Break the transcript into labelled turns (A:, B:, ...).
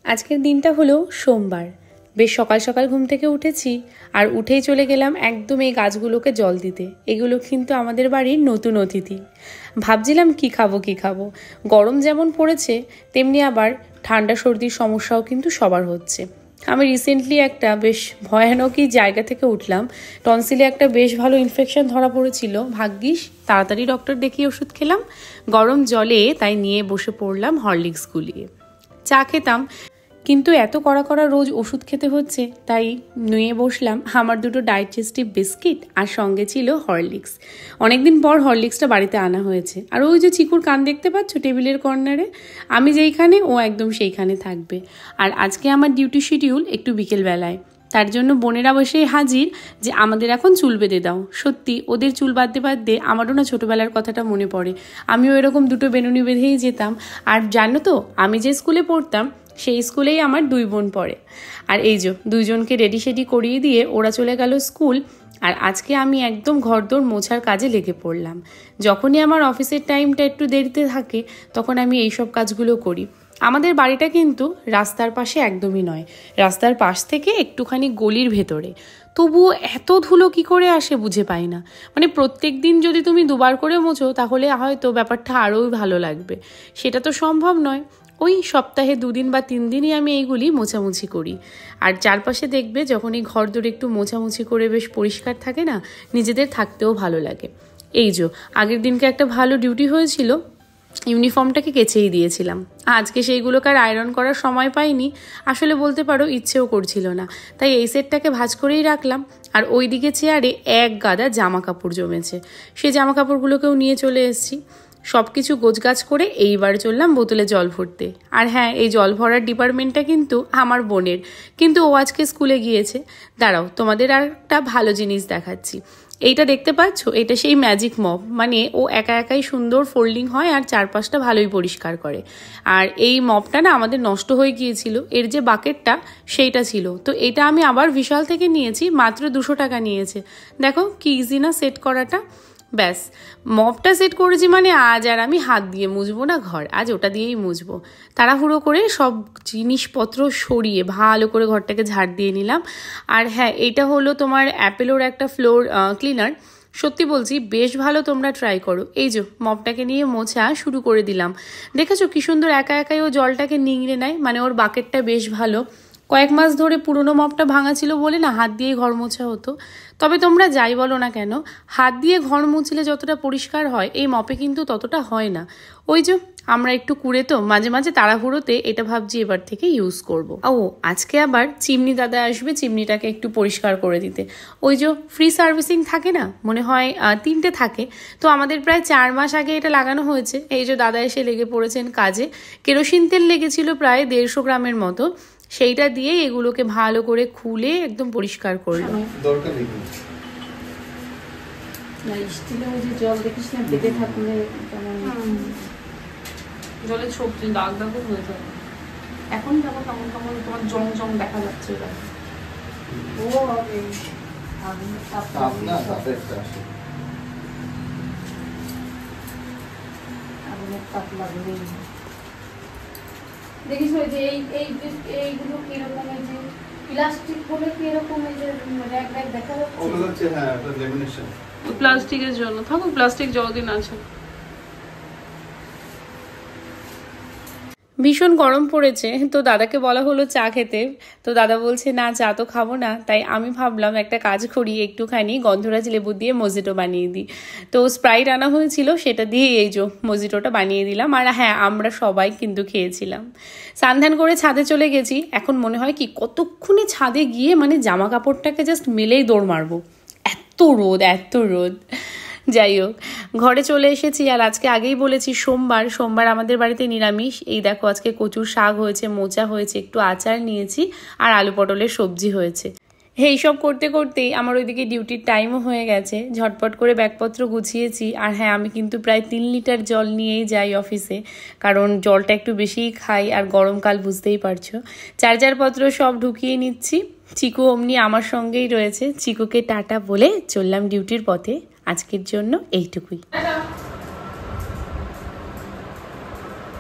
A: আজকের দিনটা হলো সোমবার। বেশ সকাল সকাল ঘুম থেকে উঠেছি আর উঠেই চলে গেলাম একদম এই গাছগুলোকে জল দিতে। এগুলো কিন্তু আমাদের বাড়ির নতুন অতিথি। ভাবছিলাম কি খাবো। গরম যেমন পড়েছে তেমনি আবার ঠান্ডা সর্দির সমস্যাও কিন্তু সবার হচ্ছে। আমি রিসেন্টলি একটা বেশ ভয়ানকই জায়গা থেকে উঠলাম। টনসিলে একটা বেশ ভালো ইনফেকশন ধরা পড়েছিল। ভাগ্যিস তাড়াতাড়ি ডক্টর দেখিয়ে ওষুধ খেলাম গরম জলে, তাই নিয়ে বসে পড়লাম হরলিক্স গুলিয়ে। চা খেতাম, কিন্তু এত কড়া রোজ ওষুধ খেতে হচ্ছে, তাই নিয়ে বসলাম আমার দুটো ডাইজেস্টিভ বিস্কিট আর সঙ্গে ছিল হরলিক্স। অনেকদিন পর হরলিক্সটা বাড়িতে আনা হয়েছে। আর ওই যে চিকুর কান দেখতে পাচ্ছ টেবিলের কর্নারে, আমি যেইখানে ও একদম সেইখানে থাকবে। আর আজকে আমার ডিউটি শিডিউল একটু বিকেলবেলায়, তার জন্য বোনেরা বসে হাজির যে আমাদের এখন চুল বেঁধে দাও। সত্যি ওদের চুল বাঁধতে আমারও না ছোটোবেলার কথাটা মনে পড়ে। আমিও এরকম দুটো বেনুনি বেঁধেই যেতাম। আর জানো তো, আমি যে স্কুলে পড়তাম সেই স্কুলেই আমার 2 বোন পড়ে। আর এই যে 2জনকে রেডি সেডি করিয়ে দিয়ে ওরা চলে গেল স্কুল। আর আজকে আমি একদম ঘরদোর মোছার কাজে লেগে পড়লাম। যখনই আমার অফিসের টাইমটা একটু দেরিতে থাকে তখন আমি এইসব কাজগুলো করি। আমাদের বাড়িটা কিন্তু রাস্তার পাশে একদমই নয়, রাস্তার পাশ থেকে একটুখানি গলির ভেতরে। তবুও এত ধুলো কি করে আসে বুঝে পাই না। মানে প্রত্যেক দিন যদি তুমি 2বার করে মোছো তাহলে হয়তো ব্যাপারটা আরও ভালো লাগবে, সেটা তো সম্ভব নয়। ওই সপ্তাহে 2 দিন বা 3 দিনই আমি এইগুলি মোছামুছি করি। আর চারপাশে দেখবে যখন এই ঘরদোর একটু মোছামুছি করে বেশ পরিষ্কার থাকে না, নিজেদের থাকতেও ভালো লাগে। এই যে আগের দিনকে একটা ভালো ডিউটি হয়েছিল, ইউনিফর্মটাকে কেচেই দিয়েছিলাম। আজকে সেইগুলোকে আর আয়রন করার সময় পাইনি, আসলে বলতে পারো ইচ্ছেও করছিল না। তাই এই সেটটাকে ভাঁজ করেই রাখলাম। আর ওইদিকে চেয়ারে এক গাদা জামা কাপড় জমেছে, সেই জামা কাপড়গুলোকেও নিয়ে চলে এসেছি। সব কিছু গোছগাছ করে এইবার চললাম বোতলে জল ভরতে। আর হ্যাঁ, এই জল ভরার ডিপার্টমেন্টটা কিন্তু আমার বোনের, কিন্তু ও আজকে স্কুলে গিয়েছে। দাঁড়াও, তোমাদের আর একটা ভালো জিনিস দেখাচ্ছি। এইটা দেখতে পাচ্ছ, এটা সেই ম্যাজিক মপ। মানে ও একাই সুন্দর ফোল্ডিং হয় আর চারপাশটা ভালোই পরিষ্কার করে। আর এই মপটা না আমাদের নষ্ট হয়ে গিয়েছিল, এর যে বাকেটটা সেইটা ছিল, তো এটা আমি আবার বিশাল থেকে নিয়েছি, মাত্র 200 টাকা নিয়েছে। দেখো কি ইজি না সেট করাটা। ব্যাস, মপটা সেট করেছি মানে আজ আর আমি হাত দিয়ে মুছবো না ঘর, আজ ওটা দিয়েই মুছবো। তাড়াহুড়ো করে সব জিনিসপত্র সরিয়ে ভালো করে ঘরটাকে ঝাড় দিয়ে নিলাম। আর হ্যাঁ, এটা হলো তোমার অ্যাপেলোর একটা ফ্লোর ক্লিনার। সত্যি বলছি বেশ ভালো, তোমরা ট্রাই করো। এই যে মপটাকে নিয়ে মোছা শুরু করে দিলাম। দেখেছো কি সুন্দর একাই ও জলটাকে নিংড়ে নেয়, মানে ওর বাকেটটা বেশ ভালো। কয়েক মাস ধরে পুরনো মপটা ভাঙা ছিল বলে না হাত দিয়ে ঘর মোছা হতো। তবে তোমরা যাই বলো না কেন, হাত দিয়ে ঘর মুছলে যতটা পরিষ্কার হয় এই মপে কিন্তু ততটা হয় না। ওই যে আমরা একটু কুড়ে তো মাঝে মাঝে তাড়াহুড়োতে, এটা ভাবছি এবার থেকে ইউজ করব। ও আজকে আবার চিমনি দাদা আসবে চিমনিটাকে একটু পরিষ্কার করে দিতে। ওই যে ফ্রি সার্ভিসিং থাকে না, মনে হয় 3টে থাকে। তো আমাদের প্রায় 4 মাস আগে এটা লাগানো হয়েছে। এই যে দাদা এসে লেগে পড়েছেন কাজে। কেরোসিন তেল লেগেছিল প্রায় 150 গ্রামের মতো, সেইটা দিয়ে এগুলোকে ভালো করে খুলে একদম পরিষ্কার করলো। দরকার নেই না, স্টিলে ওই যে জল দেখিস না বেঁধে থাকলে জলে সবজি দাগ হয়ে যাবে। এখন দেখো কেমন তোমার জং দেখা যাচ্ছে। ও তাপ লাগবে। দেখিস ওই যে এইগুলো কিরকম, এই যে প্লাস্টিক হলে কিরকম এই যে র‍্যাক দেখা যাচ্ছে। হ্যাঁ, এটা ল্যামিনেশন প্লাস্টিকের জন্য। থাকুক, প্লাস্টিক যতদিন আছে। ভীষণ গরম পড়েছে, তো দাদাকে বলা হলো চা খেতে। তো দাদা বলছে না, চা তো খাবো না। তাই আমি ভাবলাম একটা কাজ করি, একটুখানি গন্ধরাজ লেবু দিয়ে মজিটো বানিয়ে দিই। তো স্প্রাইট আনা হয়েছিল, সেটা দিয়ে এই যে মজিটোটা বানিয়ে দিলাম। আর হ্যাঁ, আমরা সবাই কিন্তু খেয়েছিলাম। স্নান করে ছাদে চলে গেছি। এখন মনে হয় কি কতক্ষণে ছাদে গিয়ে মানে জামা কাপড়টাকে জাস্ট মেলেই দৌড় মারবো, এত রোদ। যাই হোক, ঘরে চলে এসেছি। আর আজকে আগেই বলেছি সোমবার আমাদের বাড়িতে নিরামিষ। এই দেখো আজকে কচুর শাক হয়েছে, মোচা হয়েছে, একটু আচার নিয়েছি আর আলু পটলের সবজি হয়েছে। এইসব করতে করতেই আমার ওইদিকে ডিউটির টাইমও হয়ে গেছে। ঝটপট করে ব্যাগপত্র গুছিয়েছি। আর হ্যাঁ, আমি কিন্তু প্রায় 3 লিটার জল নিয়েই যাই অফিসে, কারণ জলটা একটু বেশিই খাই। আর গরমকাল বুঝতেই পারছো। চার্জারপত্র সব ঢুকিয়ে নিচ্ছি। চিকু অমনি আমার সঙ্গেই রয়েছে। চিকুকে টাটা বলে চললাম ডিউটির পথে। আজকের জন্য এইটুকুই।